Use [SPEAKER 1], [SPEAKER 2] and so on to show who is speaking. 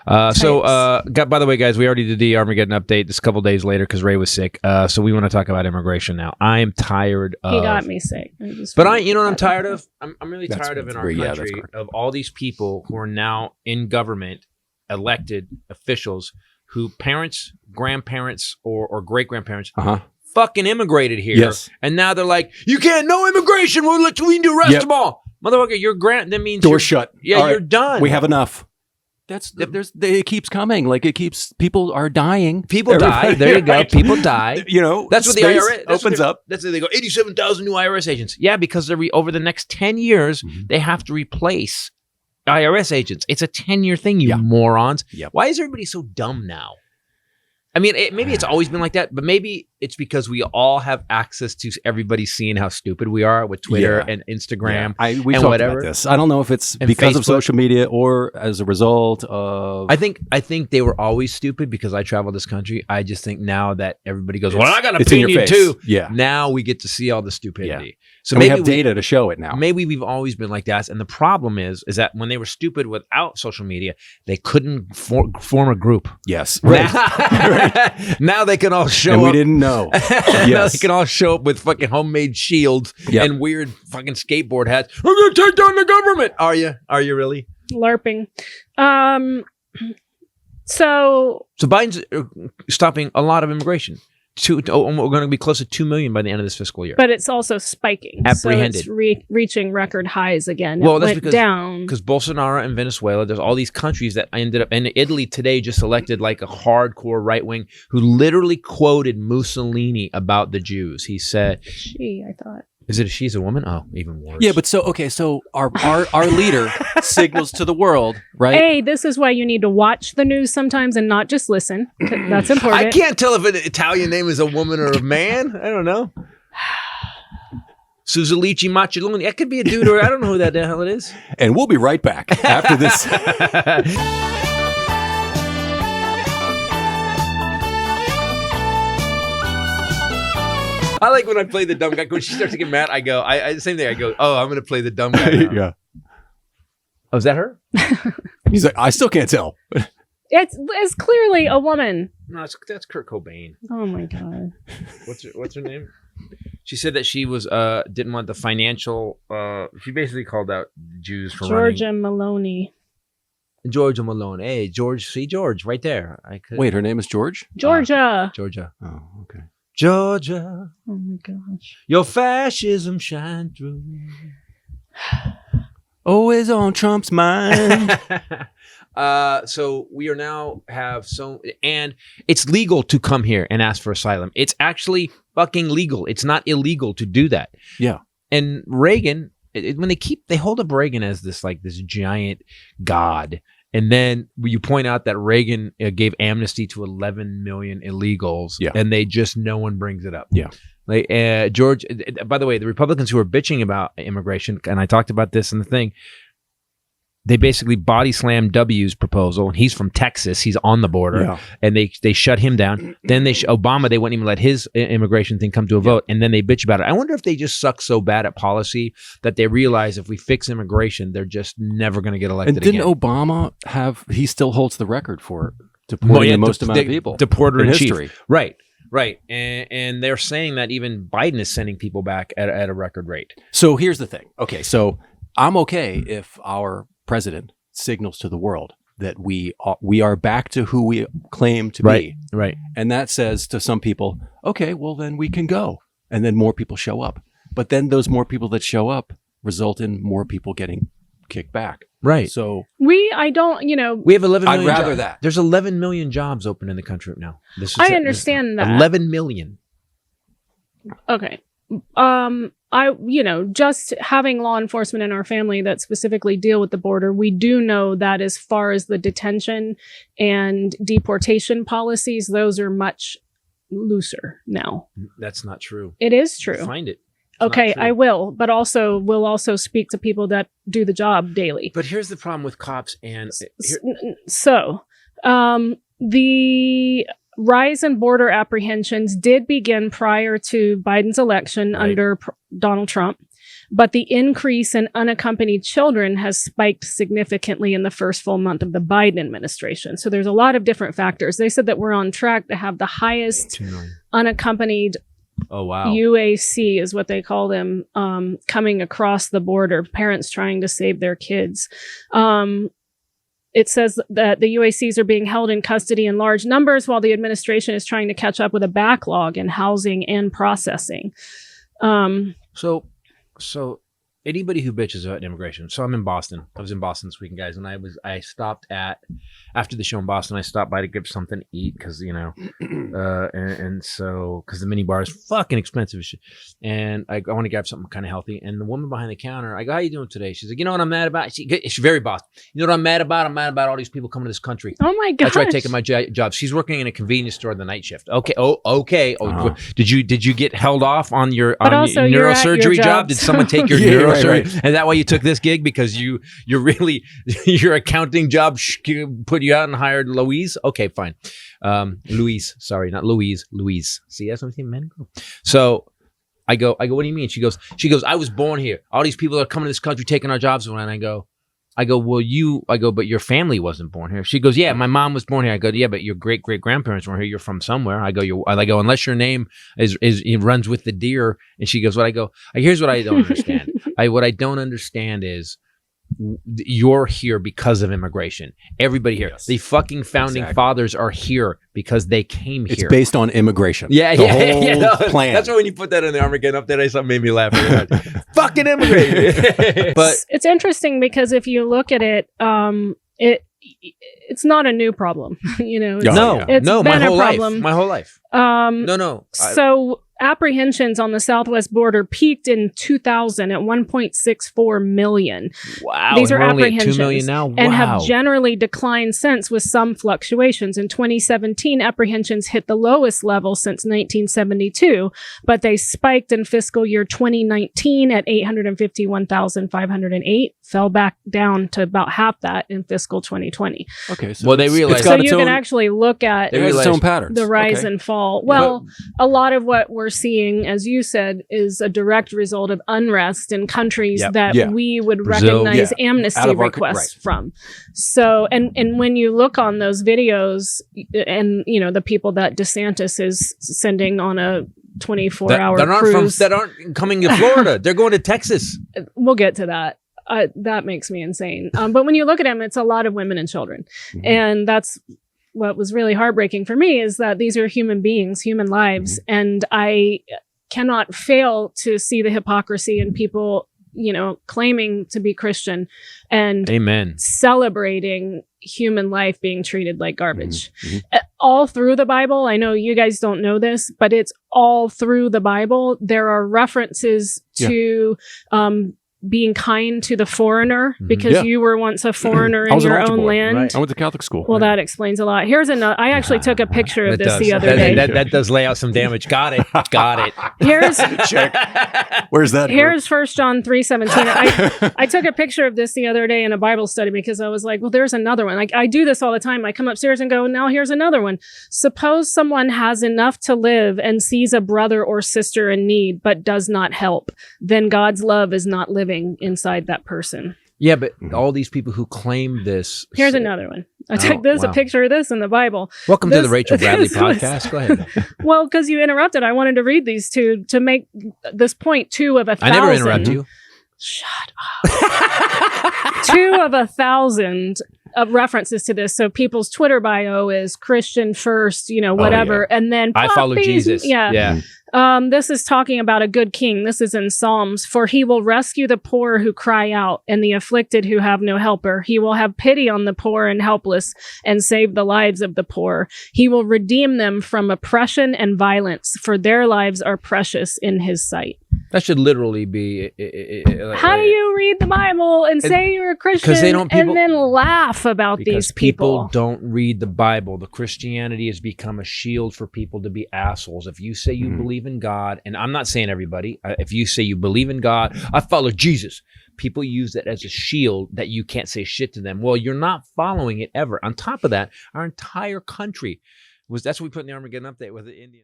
[SPEAKER 1] By the way, guys, we already did the Armageddon update this a couple days later because Ray was sick. So we want to talk about immigration now. I am tired of...
[SPEAKER 2] He got me sick.
[SPEAKER 1] But you know what I'm tired of? I'm really tired of in our country of all these people who are now in government, elected officials who parents, grandparents, or great-grandparents fucking immigrated here.
[SPEAKER 3] Yes.
[SPEAKER 1] And now they're like, you can't, no immigration. We need to arrest them all. Motherfucker, that means
[SPEAKER 3] door shut.
[SPEAKER 1] Yeah, you're done.
[SPEAKER 3] We have enough. It keeps coming. Like people are dying.
[SPEAKER 1] People die. There you go.
[SPEAKER 3] Right.
[SPEAKER 1] People die.
[SPEAKER 3] You know,
[SPEAKER 1] that's what the IRS
[SPEAKER 3] opens up.
[SPEAKER 1] That's what they go. 87,000 new IRS agents. Yeah, because over the next 10 years, they have to replace IRS agents. It's a 10-year thing, you morons.
[SPEAKER 3] Yep.
[SPEAKER 1] Why is everybody so dumb now? I mean, maybe it's always been like that, but maybe it's because we all have access to everybody seeing how stupid we are with Twitter and Instagram
[SPEAKER 3] we
[SPEAKER 1] and
[SPEAKER 3] talked
[SPEAKER 1] whatever.
[SPEAKER 3] About this. I don't know if it's
[SPEAKER 1] and
[SPEAKER 3] because
[SPEAKER 1] Facebook.
[SPEAKER 3] of social media or as a result of...
[SPEAKER 1] I think they were always stupid because I travel this country. I just think now that everybody goes, well, I got an opinion too.
[SPEAKER 3] Yeah.
[SPEAKER 1] Now we get to see all the stupidity.
[SPEAKER 3] Yeah.
[SPEAKER 1] So
[SPEAKER 3] maybe we have data to show it now.
[SPEAKER 1] Maybe we've always been like that. And the problem is that when they were stupid without social media, they couldn't form a group.
[SPEAKER 3] Yes. Right.
[SPEAKER 1] Now they can all show
[SPEAKER 3] up. And we
[SPEAKER 1] up.
[SPEAKER 3] didn't know.
[SPEAKER 1] Now they can all show up with fucking homemade shields and weird fucking skateboard hats. I'm going to take down the government. Are you? Are you really?
[SPEAKER 2] LARPing. So
[SPEAKER 1] Biden's stopping a lot of immigration. We're going to be close to 2 million by the end of this fiscal year.
[SPEAKER 2] But it's also spiking.
[SPEAKER 1] Apprehended.
[SPEAKER 2] So it's reaching record highs again.
[SPEAKER 1] Well, that's
[SPEAKER 2] went down.
[SPEAKER 1] Because Bolsonaro and Venezuela, there's all these countries that ended up, and Italy today just elected like a hardcore right wing who literally quoted Mussolini about the Jews. He said,
[SPEAKER 2] I thought.
[SPEAKER 1] Is it she's a woman? Oh, even worse.
[SPEAKER 3] Yeah, but so our leader signals to the world, right?
[SPEAKER 2] Hey, this is why you need to watch the news sometimes and not just listen. That's important.
[SPEAKER 1] I can't tell if an Italian name is a woman or a man. I don't know. Suzalici Macelloni. That could be a dude, or I don't know who that the hell it is.
[SPEAKER 3] And we'll be right back after this.
[SPEAKER 1] I like when I play the dumb guy. When she starts to get mad, I go, same thing. I go, oh, I'm going to play the dumb guy now.
[SPEAKER 3] Yeah.
[SPEAKER 1] Oh, is that her?
[SPEAKER 3] He's like, I still can't tell.
[SPEAKER 2] It's clearly a woman.
[SPEAKER 1] No, that's Kurt Cobain.
[SPEAKER 2] Oh my God.
[SPEAKER 1] What's her name? She said that she was didn't want the financial. She basically called out Jews for
[SPEAKER 2] Georgia Maloney.
[SPEAKER 1] Georgia Malone. Hey, George. See George right there.
[SPEAKER 3] Wait, her name is George?
[SPEAKER 2] Georgia.
[SPEAKER 1] Georgia.
[SPEAKER 3] Oh, okay.
[SPEAKER 1] Georgia.
[SPEAKER 2] Oh my gosh.
[SPEAKER 1] Your fascism shine through.
[SPEAKER 3] Always on Trump's mind.
[SPEAKER 1] So we are now and it's legal to come here and ask for asylum. It's actually fucking legal. It's not illegal to do that.
[SPEAKER 3] Yeah.
[SPEAKER 1] And Reagan, when they hold up Reagan as this giant god. And then you point out that Reagan gave amnesty to 11 million illegals, and no one brings it up.
[SPEAKER 3] Yeah.
[SPEAKER 1] Like George, by the way, the Republicans who are bitching about immigration, and I talked about this in the thing, they basically body slammed W's proposal, and he's from Texas. He's on the border, and they shut him down. Then Obama, they wouldn't even let his immigration thing come to a vote, and then they bitch about it. I wonder if they just suck so bad at policy that they realize if we fix immigration, they're just never going to get elected again.
[SPEAKER 3] And didn't Obama he still holds the record for deporting the most amount of people.
[SPEAKER 1] Deporter in
[SPEAKER 3] history.
[SPEAKER 1] Chief. Right. And they're saying that even Biden is sending people back at a record rate.
[SPEAKER 3] So here's the thing. Okay, so I'm okay if our president signals to the world that we are back to who we claim to be.
[SPEAKER 1] Right.
[SPEAKER 3] And that says to some people, okay, well then we can go. And then more people show up. But then those more people that show up result in more people getting kicked back.
[SPEAKER 1] Right.
[SPEAKER 3] So
[SPEAKER 1] we have 11 million.
[SPEAKER 3] I'd rather that.
[SPEAKER 1] There's 11 million jobs open in the country now.
[SPEAKER 2] I understand that.
[SPEAKER 1] 11 million.
[SPEAKER 2] Okay. Just having law enforcement in our family that specifically deal with the border, we do know that as far as the detention and deportation policies, those are much looser now.
[SPEAKER 1] That's not true.
[SPEAKER 2] It is true.
[SPEAKER 1] Find it.
[SPEAKER 2] Okay, I will, but we'll also speak to people that do the job daily.
[SPEAKER 1] But here's the problem with cops and...
[SPEAKER 2] the rise in border apprehensions did begin prior to Biden's election under Donald Trump. But the increase in unaccompanied children has spiked significantly in the first full month of the Biden administration. So there's a lot of different factors. They said that we're on track to have the highest unaccompanied UAC is what they call them, coming across the border, parents trying to save their kids. It says that the UACs are being held in custody in large numbers while the administration is trying to catch up with a backlog in housing and processing.
[SPEAKER 1] So anybody who bitches about immigration. So I'm in Boston. I was in Boston this weekend, guys, and I stopped after the show in Boston. I stopped by to get something to eat because and so because the mini bar is fucking expensive as shit, and I want to grab something kind of healthy. And the woman behind the counter, I go, "How you doing today?" She's like, "You know what I'm mad about?" She's very Boston. "You know what I'm mad about? I'm mad about all these people coming to this country."
[SPEAKER 2] Oh my god!
[SPEAKER 1] I tried taking my job. She's working in a convenience store the night shift. Okay. Okay. Did you get held off on your neurosurgery job? Did someone take your neurosurgery? Right. Is that why you took this gig? Because you're really your accounting job put you out and hired Louise? Okay, fine. Louise, sorry, not Louise. Louise. See, that's what I'm saying, man. So I go, what do you mean? She goes, I was born here. All these people are coming to this country taking our jobs away. And I go, but your family wasn't born here. She goes, yeah, my mom was born here. I go, yeah, but your great grandparents weren't here. You're from somewhere. I go, unless your name is runs with the deer. And she goes, here's what I don't understand. What I don't understand is you're here because of immigration. Everybody here, the fucking founding fathers are here because they came here.
[SPEAKER 3] It's based on immigration.
[SPEAKER 1] Yeah,
[SPEAKER 3] the whole plan.
[SPEAKER 1] That's why when you put that in the Armageddon up there, something made me laugh really hard. Fucking immigrate. But
[SPEAKER 2] it's interesting because if you look at it, it's not a new problem. It's been a problem.
[SPEAKER 1] My whole life.
[SPEAKER 2] So apprehensions on the southwest border peaked in 2000 at 1.64 million.
[SPEAKER 1] Wow.
[SPEAKER 2] These are
[SPEAKER 1] we're only at
[SPEAKER 2] apprehensions
[SPEAKER 1] 2 million now? Wow.
[SPEAKER 2] and have generally declined since with some fluctuations. In 2017, apprehensions hit the lowest level since 1972, but they spiked in fiscal year 2019 at 851,508, fell back down to about half that in fiscal 2020.
[SPEAKER 3] Okay. So
[SPEAKER 1] they realized
[SPEAKER 2] so you can actually look at
[SPEAKER 3] its own patterns.
[SPEAKER 2] The rise and fall. Well, a lot of what we're seeing, as you said, is a direct result of unrest in countries that we would recognize amnesty requests from. So, and when you look on those videos and, the people that DeSantis is sending on a 24-hour cruise.
[SPEAKER 1] That aren't coming to Florida. They're going to Texas.
[SPEAKER 2] We'll get to that. That makes me insane. But when you look at them, it's a lot of women and children. Mm-hmm. And that's what was really heartbreaking for me, is that these are human beings, human lives. Mm-hmm. And I cannot fail to see the hypocrisy in people, claiming to be Christian and celebrating human life being treated like garbage. Mm-hmm. All through the Bible, I know you guys don't know this, but it's all through the Bible. There are references to being kind to the foreigner, because you were once a foreigner in your own land.
[SPEAKER 3] Right. I went to Catholic school.
[SPEAKER 2] Well, that explains a lot. Here's another. I actually took a picture of this the other day.
[SPEAKER 1] That does lay out some damage. Got it.
[SPEAKER 2] Here's
[SPEAKER 3] check. Where's that?
[SPEAKER 2] Here's 1 John 3:17. I took a picture of this the other day in a Bible study because I was like, well, there's another one. Like, I do this all the time. I come upstairs and go, now here's another one. Suppose someone has enough to live and sees a brother or sister in need, but does not help. Then God's love is not living inside that person.
[SPEAKER 1] Yeah, but all these people who claim this.
[SPEAKER 2] Here's another one. I took a picture of this in the Bible.
[SPEAKER 1] Welcome to the Rachel Bradley podcast. Go ahead.
[SPEAKER 2] Well, because you interrupted, I wanted to read these two to make this point. 2 of 1,000.
[SPEAKER 1] I never interrupt you.
[SPEAKER 2] Shut up. 2 of 1,000 references to this. So people's Twitter bio is Christian first, whatever. And then
[SPEAKER 1] I follow Jesus.
[SPEAKER 2] Yeah. This is talking about a good king. This is in Psalms. For he will rescue the poor who cry out and the afflicted who have no helper. He will have pity on the poor and helpless and save the lives of the poor. He will redeem them from oppression and violence, for their lives are precious in his sight.
[SPEAKER 1] That should literally be.
[SPEAKER 2] How do you read the Bible and say you're a Christian and then laugh about these people?
[SPEAKER 1] People don't read the Bible. The Christianity has become a shield for people to be assholes. If you say you believe in God, and I'm not saying everybody, if you say you believe in God, I follow Jesus. People use that as a shield that you can't say shit to them. Well, you're not following it ever. On top of that, our entire country that's what we put in the Armageddon update with the Indians.